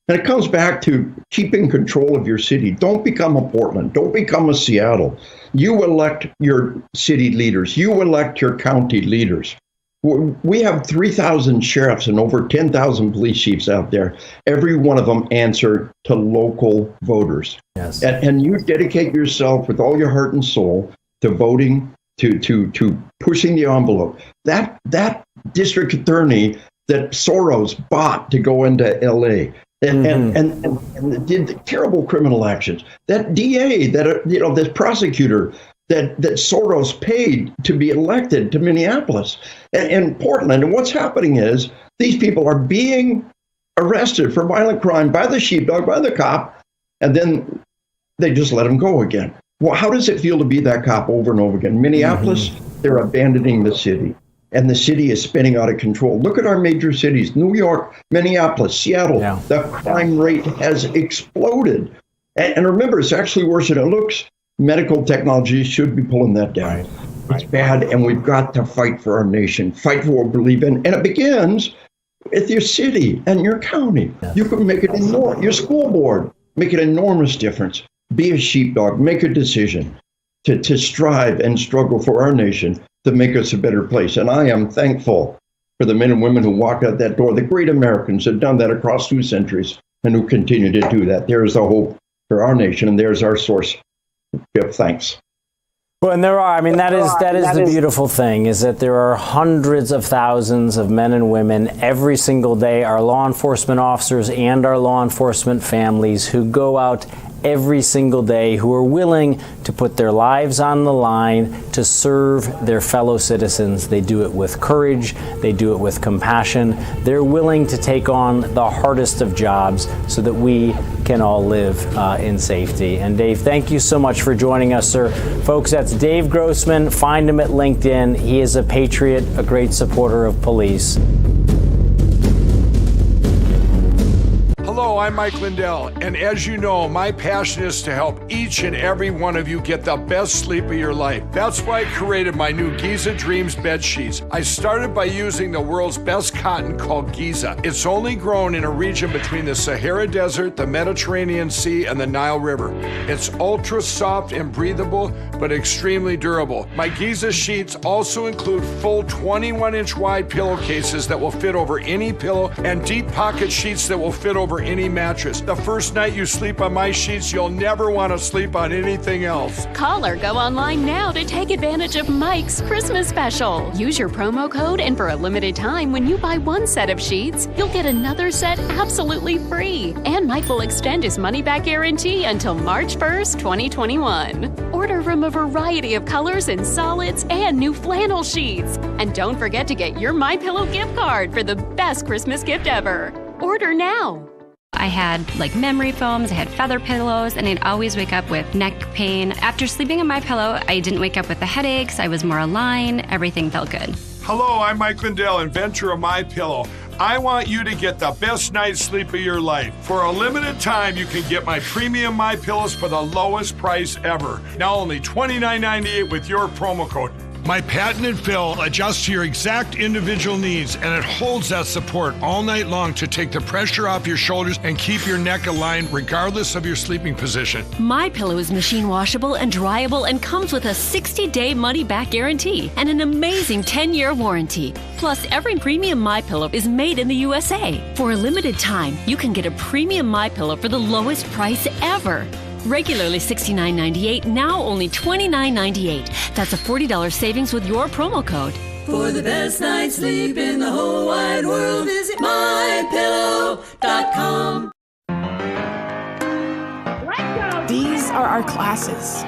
And it comes back to keeping control of your city. Don't become a Portland. Don't become a Seattle. You elect your city leaders. You elect your county leaders. We have 3,000 sheriffs and over 10,000 police chiefs out there. Every one of them answer to local voters. Yes. And you dedicate yourself with all your heart and soul to voting, to pushing the envelope. That district attorney that Soros bought to go into LA and did the terrible criminal actions. That DA, this prosecutor that Soros paid to be elected to Minneapolis and Portland. And what's happening is these people are being arrested for violent crime by the sheepdog, by the cop, and then they just let them go again. Well, how does it feel to be that cop over and over again? Minneapolis, they're abandoning the city, and the city is spinning out of control. Look at our major cities, New York, Minneapolis, Seattle. Yeah. The crime rate has exploded. And remember, it's actually worse than it looks. Medical technology should be pulling that down. Right. It's bad, and we've got to fight for our nation, fight for what we believe in. And it begins with your city and your county. Yes. You can make it enormous. Your school board, make an enormous difference. Be a sheepdog, make a decision to strive and struggle for our nation to make us a better place. And I am thankful for the men and women who walked out that door. The great Americans have done that across 2 centuries and who continue to do that. There is a hope for our nation, and there's our source. Yep, thanks. Well, and there are, that is the beautiful thing, is that there are hundreds of thousands of men and women every single day, our law enforcement officers and our law enforcement families, who go out every single day, who are willing to put their lives on the line to serve their fellow citizens. They do it with courage. They do it with compassion. They're willing to take on the hardest of jobs so that we can all live in safety. And Dave, thank you so much for joining us, sir. Folks, that's Dave Grossman. Find him at LinkedIn. He is a patriot, a great supporter of police. Hello, I'm Mike Lindell, and as you know, my passion is to help each and every one of you get the best sleep of your life. That's why I created my new Giza Dreams bed sheets. I started by using the world's best cotton called Giza. It's only grown in a region between the Sahara Desert, the Mediterranean Sea, and the Nile River. It's ultra soft and breathable, but extremely durable. My Giza sheets also include full 21-inch wide pillowcases that will fit over any pillow and deep pocket sheets that will fit over any mattress. The first night you sleep on my sheets, you'll never want to sleep on anything else. Call or go online now to take advantage of Mike's Christmas special. Use your promo code, and for a limited time, when you buy one set of sheets, you'll get another set absolutely free. And Mike will extend his money-back guarantee until March 1st, 2021. Order from a variety of colors and solids and new flannel sheets. And don't forget to get your MyPillow gift card for the best Christmas gift ever. Order now. I had memory foams, I had feather pillows, and I'd always wake up with neck pain. After sleeping on MyPillow, I didn't wake up with the headaches, I was more aligned, everything felt good. Hello, I'm Mike Lindell, inventor of MyPillow. I want you to get the best night's sleep of your life. For a limited time, you can get my premium MyPillows for the lowest price ever. Now only $29.98 with your promo code My patented fill adjusts to your exact individual needs, and it holds that support all night long to take the pressure off your shoulders and keep your neck aligned regardless of your sleeping position. MyPillow is machine washable and dryable and comes with a 60-day money-back guarantee and an amazing 10-year warranty. Plus, every premium MyPillow is made in the USA. For a limited time, you can get a premium MyPillow for the lowest price ever. Regularly $69.98, now only $29.98. That's a $40 savings with your promo code. For the best night's sleep in the whole wide world, visit MyPillow.com. These are our classes.